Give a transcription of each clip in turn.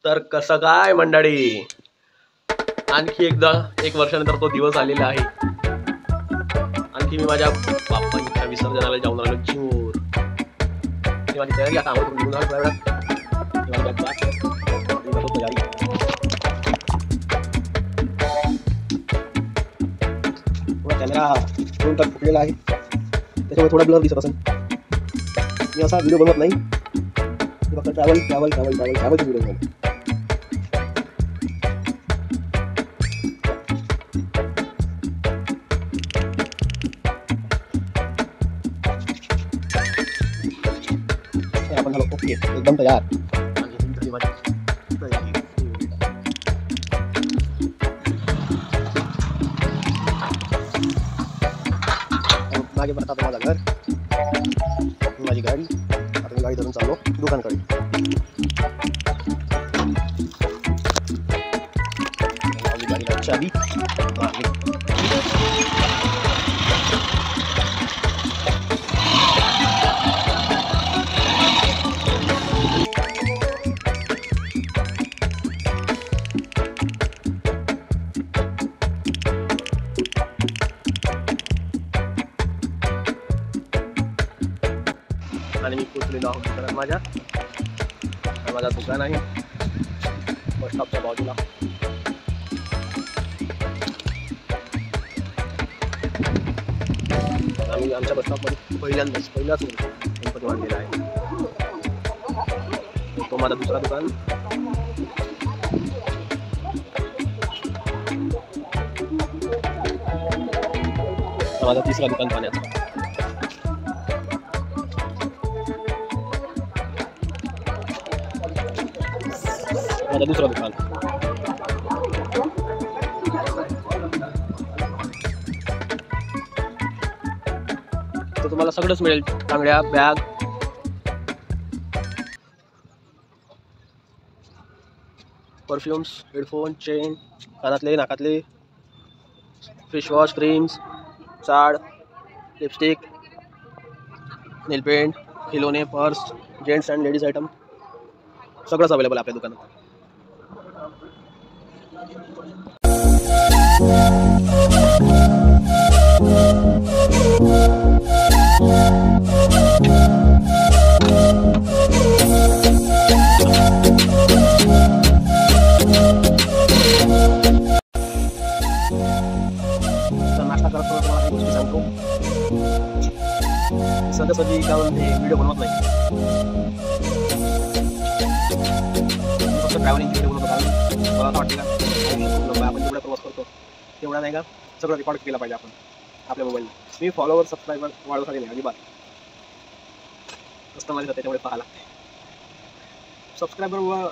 तर कसं काय मंडळी, आणखी एकदा 1 वर्षानंतर तो दिवस आलेला आहे. आणखी मी माझ्या बाप्पांच्या विसर्जनाला जाऊन आलो चूर. माझी तयारी आता आवडून निघून आलो कॅमेरा दोन तर फुटलेला आहे, त्याच्यामुळे थोडा ब्लर दिसत असेल. मी असा व्हिडिओ बनवत नाही, फक्त ट्रॅव्हल व्हिडिओ बनवतो. आपण झालो ओके, एकदम तयार. मागे परत आता माझं घर, माझी गाडी. आता मी गाडी धरून चाललो दुकानकडे. माझी गाडीला चाबी मारली. आणि मी पोचलेलो आहोत दुकानात. माझा दुकान आहे बस स्टॉपच्या बाजूला. आम्ही आमच्या बस स्टॉपमध्ये पहिल्याच गणपती मांडलेला आहे. तो माझा दुसरा दुकान. माझा तिसरा दुकान पाण्याचा. माझा दुसरा दुकान. तर तुम्हाला सगळंच मिळेल, चांगल्या बॅग, परफ्यूम्स, हेडफोन, चेन, कानातले, नाकातले, फेसवॉश, क्रीम्स, चाड, लिपस्टिक, नेलपेंट, खिलोने, purse, gents and ladies item सगळंच अवेलेबल आपल्या दुकानात. नाश्ता करत तुम्हाला एक गोष्ट सांगतो. सध्या का म्हणते व्हिडिओ बनवत नाही, फक्त ट्रॅव्हलिंगची व्हिडिओ बनवतो. कारण मला असं वाटतं का आपण जेवढा प्रवास करतो तेवढा नाही का सगळं रेकॉर्ड केला पाहिजे आपण आपल्या मोबाईलला. मी फॉलोवर सबस्क्रायबर वाढवसाठी नाही अजिबात, कस्टमाइज त्याच्यामुळे पाहायला लागते. सबस्क्रायबर व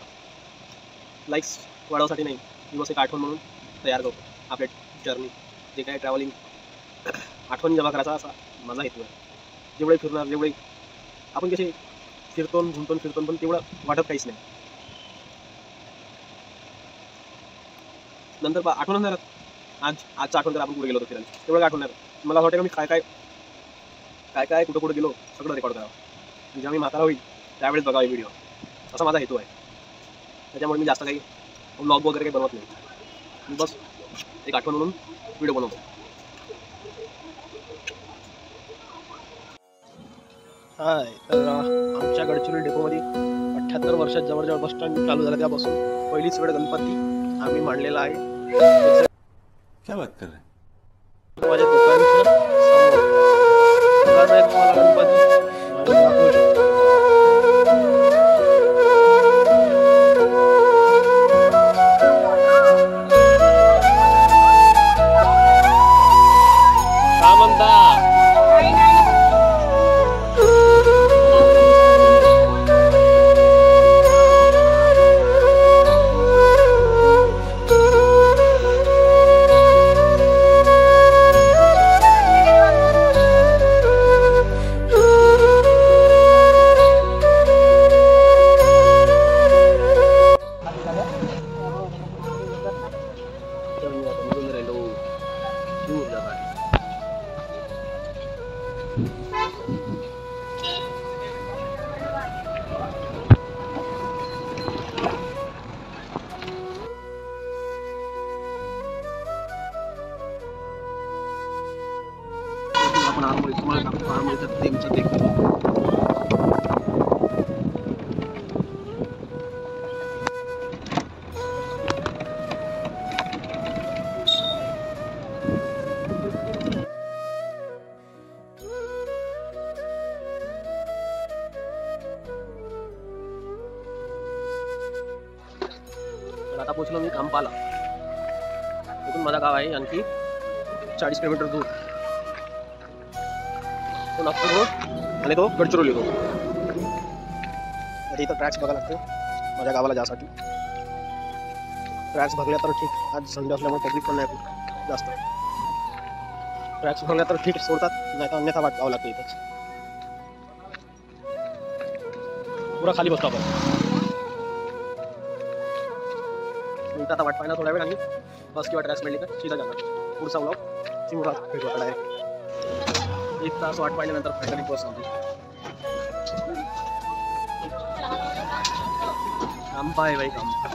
लाईक्स वाढवण्यासाठी नाही, मी बस एक आठवण म्हणून तयार करतो आपल्या जर्नी. जे काय ट्रॅव्हलिंग आठवणी जमा करायचा असा माझा हेतू आहे. जेवढे फिरणार, जेवढे आपण कसे फिरतो घुमतो पण तेवढं वाटत काहीच नाही. नंतर आठवणार आजच्या आठवण, आपण कुठे गेलो होतो फिरायला तेवढं आठवणार. मला वाटतं का मी काय कुठं गेलो सगळं रेकॉर्ड करावं. जेव्हा मी म्हातारा होईल त्यावेळेस बघावा व्हिडिओ, असा माझा हेतू आहे. त्याच्यामुळे मी जास्त काही ब्लॉग वगैरे काही बनवत नाही, मी बस एक आठवण म्हणून व्हिडिओ बनवतो. हाय, तर आमच्या गडचिरोली डेपोमध्ये 78 वर्षात जवळजवळ बस स्टँड चालू झालं त्यापासून पहिलीच वेळ गणपती आम्ही मांडलेला आहे. क्या बात कर रहे हैं? माझ्या दुकानाच्या समोर तुम्हाला गणपती दाखवू शकतो. काय म्हणता? Oh फार्मवर तुम्हाला फार्मवर त्यांचं देखील आता पोहोचलो मी खामपाला. इथून माझा गाव आहे आणखी 40 किलोमीटर दूर. तो नागपूर रोड आणि तो गडचिरोली रोड. आता इथं ट्रॅक्स बघायला लागते माझ्या गावाला जासाठी. ट्रॅक्स भरल्या तर ठीक, आज संडे असल्यामुळे पब्लिक पण नाही खूप जास्त. ट्रॅक्स भरल्या तर ठीक सोडतात, नाही तर अन्यथा वाट पाहावं लागते. इथंच पुरा खाली बसतो आपण. मी आता वाट पाहिला थोडा वेळ आणि बस किंवा ट्रॅक्स मिळली तर सीधा जाणार. पुढचा ब्लॉग चिमुरात भेटू आहे. 1 तास वाट पाहिल्यानंतर फायनली बस आली. खांबा आहे बाई, खांबा.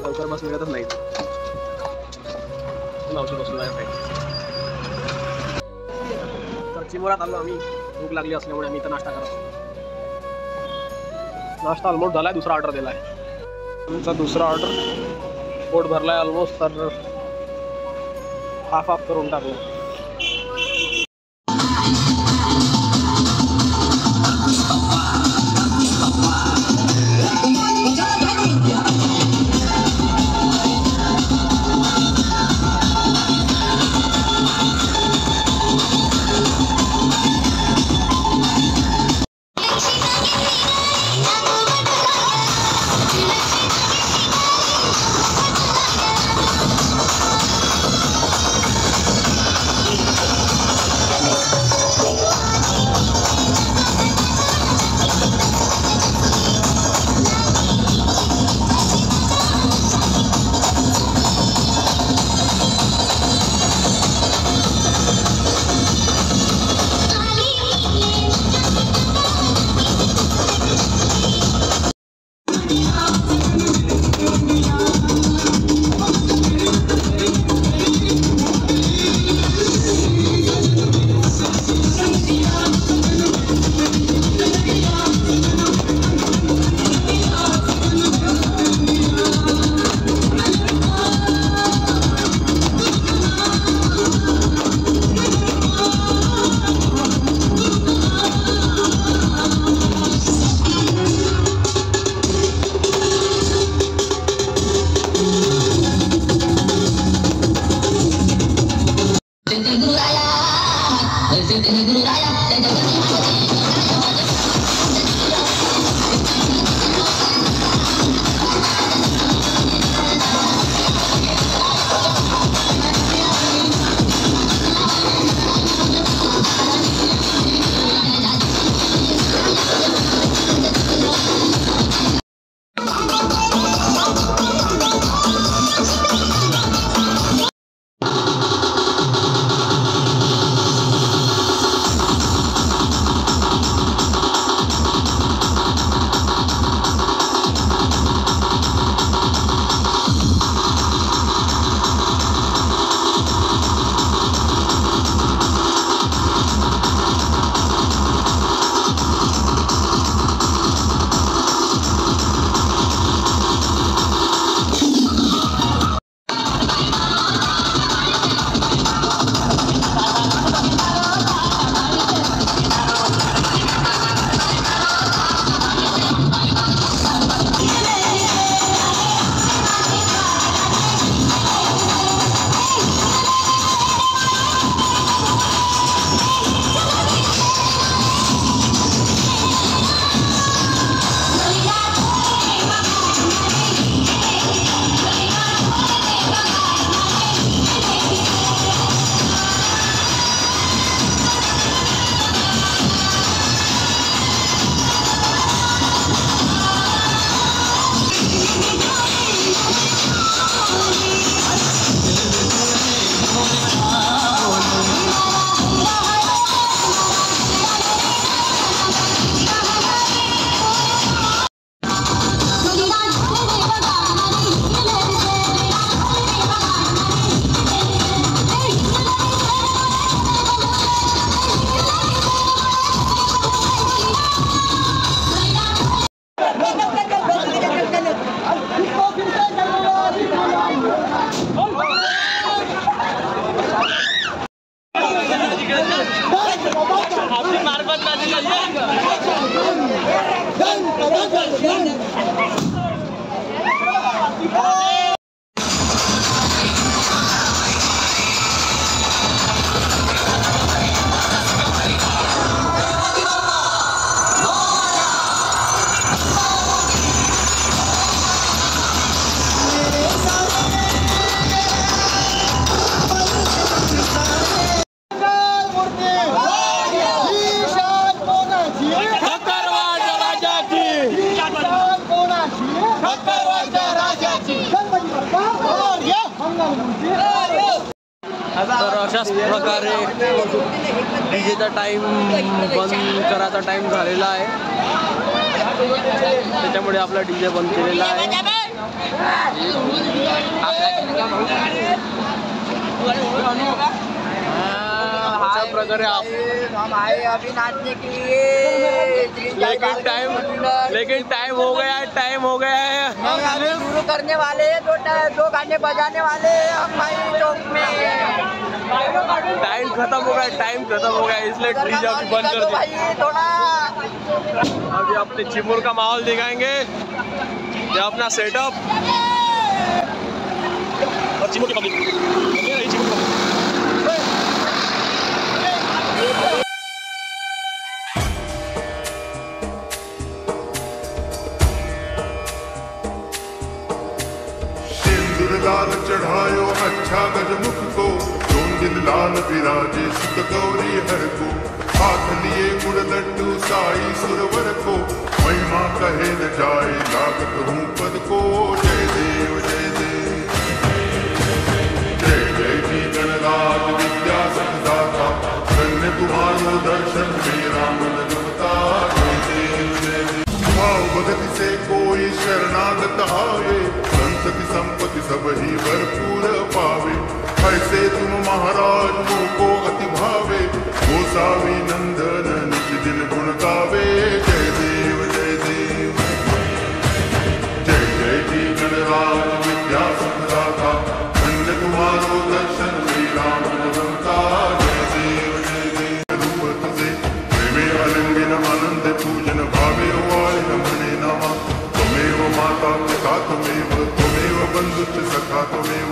लवकर बस मिळतच नाही. मावशी बसलो आहे. तर चिमुरात आलो आम्ही. भूक लागली असल्यामुळे आम्ही इथं नाश्ता करतो. नाश्ता ऑलमोस्ट झाला आहे. दुसरा ऑर्डर दिला आहे आमचा. दुसरा ऑर्डर पोट भरला आहे ऑलमोस्ट. तर हाफ करून टाकलो. तर अशाच प्रकारे डीजेचा टाइम बंद करायचा टाइम झालेला आहे, त्याच्यामुळे आपला डीजे बंद केलेला आहे। अशा प्रकारे हम आए अभी नाचने के लिए, लेकिन टाइम हो गया है, अभी शुरू करने वाले हैं, दो गाने बजाने वाले हैं हम भाई चौक में। टाइम खत्म हो गया इसलिए डीजे अभी बंद कर दिया भाई थोड़ा। अभी अपने चिमूर का माहौल दिखाएंगे, ये अपना सेटअप और चिमूर की पब्लिक। लाल चढ़ायो अच्छा गजमुख को, जोन दिन लाल विराजे सुत गौरी हर को, हाथ लिए गुड़ लड्डू साई सुरवर को, महिमा कहे न जाए लागत हूँ पद को। जय देव जय देव जय जय जी गणराज विद्या सदाता, धन्य तुम्हारो दर्शन मेरा मन रमता। जय देव जय देव भाव भगति से कोई शरणागत आवे, संतति संपत्ति सब ही भरपूर पावे। ऐसे तुम महाराज को अति भावे, गोसावी नंदन निज दिन गुण गावे। जय देव जय देव जय जय जी गणराज विद्या सदाता, धन्य तुम्हारो दर्शन मेरा मन रमता। जय देव जय देव रूप तुझे प्रेमे अलंगिन आनंद पूजन भावे वाले नमने नमः। त्वमेव माता पिता त्वमेव बंधुश्च सखा त्वमेव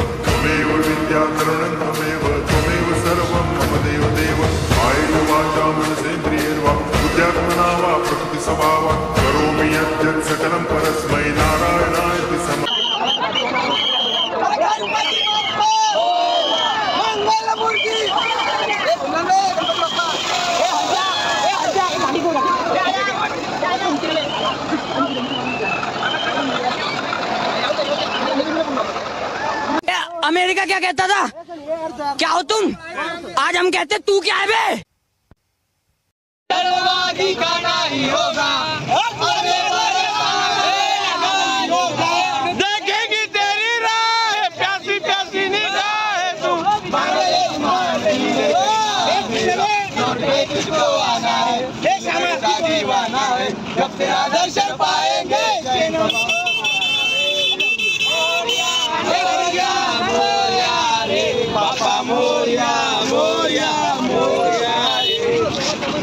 विद्या करुणं त्वमेव सर्वं मम देव देव। कायेन वाचा मनसेन्द्रियैर्वा बुद्ध्यात्मना वा प्रकृति स्वभावात् करोमि यद्यत् सकलं परस्मै नारायणायति समर्पयामि। अमेरिका क्या कहता था, क्या हो तुम? आज हम कहते तू क्या है बे? देखेगी तेरी राह प्यासी प्यासी निगाह तू, तुझको आना है दीवाना है, जब तेरा दर्शन पाएंगे। बापा मोरिया मोरिया मोरिया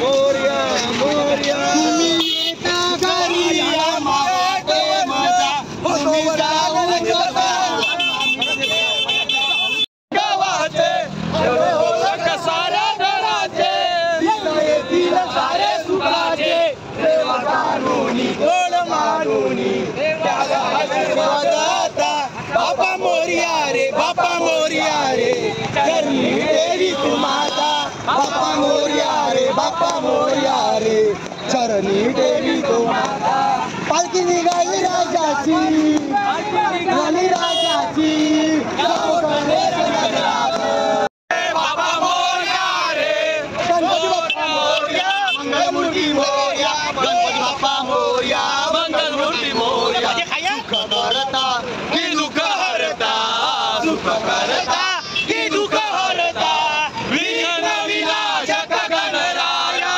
मोरिया मोरिया, तुम्ही येता घरी आम्हाला मजा, तुम्ही जाऊन गावाचे ओळख साऱ्या घराचे, येतील सारे सुखाचे, देवा कानूनी गोड मानूनी दाता। बापा मोरिया रे चरणी देवी तू माता। बापा मोरिया रे चरणी देवी तू माता। पालखी निघाली राजाची, बाबा मोरिया रे, गणपती बाप्पा मोरिया, मंगलमूर्ती मोरिया, गणपती बाप्पा मोरिया, मंगलमूर्ती मोरिया। सुख करता की दुःख हरता, सुख करता की दुःख हरता, विघ्न विनाशक गणराया,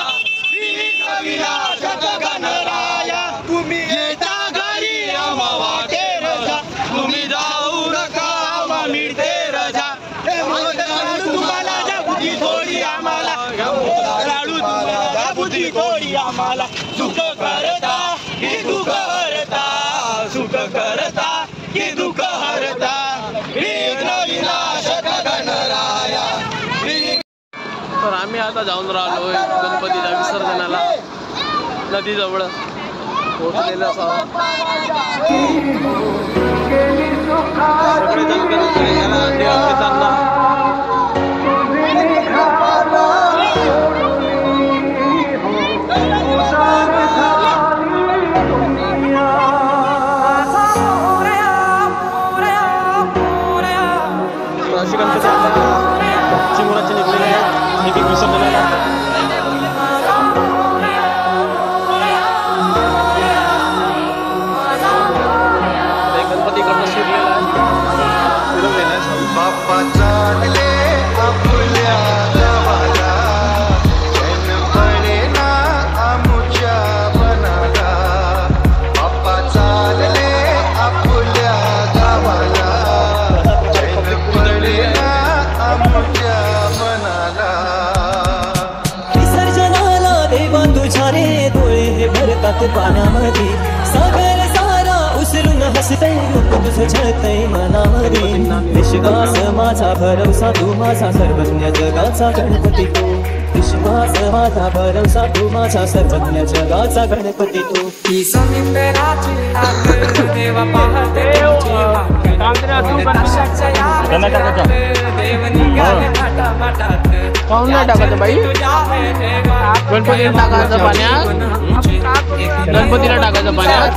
विघ्न विनाशक गणराया। तुम्ही येता घरी वाटे रजा, तुम्ही जाऊ नका मिळते रजा। तुम्हाला जा बुद्धी थोडी आम्हाला, लाडू तुम्हाला बुद्धी थोडी आम्हाला, सुख करता की दुःख हरता। करता की दुःख हरता विघ्न विनाशक गणराया. तर आम्ही आता जाऊन राहिलोय गणपतीच्या विसर्जनाला नदीजवळ पोहोचलेलं असावं. सगळे जण देवाला अशी गणपती आता चिमुराचे निघलेले आहेत एक एक विसर्जनाला. गणपती कडनं शिरलेला आहे. बाप्पा चालले आपुल्या गावाला चैन पडेना आमुच्या मनाला. बाप्पा चालले आपुल्या गावाला चैन पडेना आमुच्या मनाला. विसर्जनाला देवा तुझ्या रे डोळे भरतात पाण्यामध्ये. सागर सारा उसरून हसतय रूप तुझं छळतय मनामध्ये. विश्वास माझा भरवसा तू माझा सर्वज्ञ जगाचा गणपती तू. विश्वास माझा भरवसा तू माझा सर्वज्ञ जगाचा गणपती तू. देवा पाहते पाहून नाही टाकायचं बाई. गणपतीला टाकायचं पाण्यात. गणपतीला टाकायचं पाण्यात.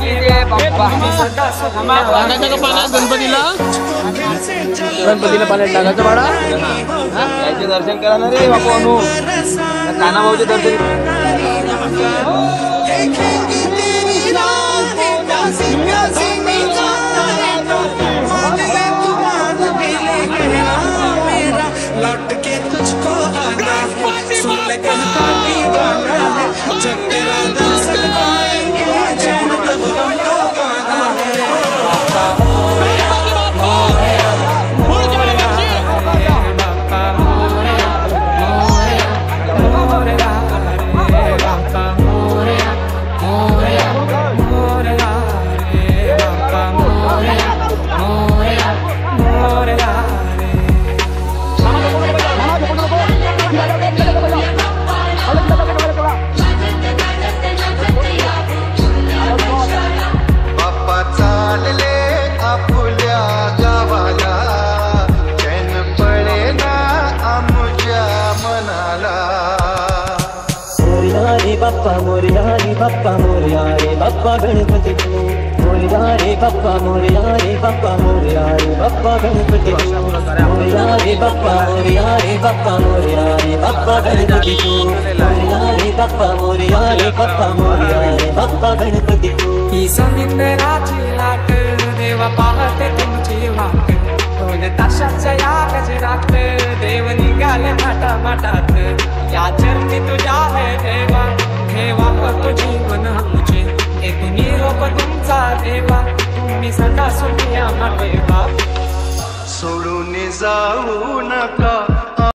टाकायचं का पाण्यात गणपतीला. गणपतीला पाण्यात टाकायचं बाळा. याचे दर्शन करा ना रे बापू अनु. काना भाऊचे दर्शन. लौट के तुझको आना सुन ले कहता दीवाना है जब तेरा दर्शन पाएंगे जब तब हमको पाना है. बाप्पा मोरया मोरया मोरया बाप्पा मोरया मोरया मोरया रे बाप्पा मोरया मोरया मोरया रे बाप्पा मोरया मोरया मोरया. बाप्पा चालले आपुल्या गावाला चैन पडेना आमुच्या मनाला. मोरया रे बाप्पा मोरया रे बाप्पा मोरया रे बाप्पा गणपती तू. मोरया रे बाप्पा मोरया रे बाप्पा मोरया रे बाप्पा गणपती तू. मोरया रे बाप्पा मोरया रे बाप्पा मोरया रे बाप्पा गणपती तू. मोरया रे बाप्पा मोरया रे बाप्पा मोरया रे बाप्पा गणपती तू. ही समुद्राची लाट देवा पाहते तुमची वाट. ढोल ताशाच्या या गजरात देव निघाले थाटामाटात. या चरणी तुझ्या है देवा ठेवा करतो जीवन आमचे. एक निरोप तुमचा देवा तुम्ही सदा सुनिया देवा. सोडून जाऊ नका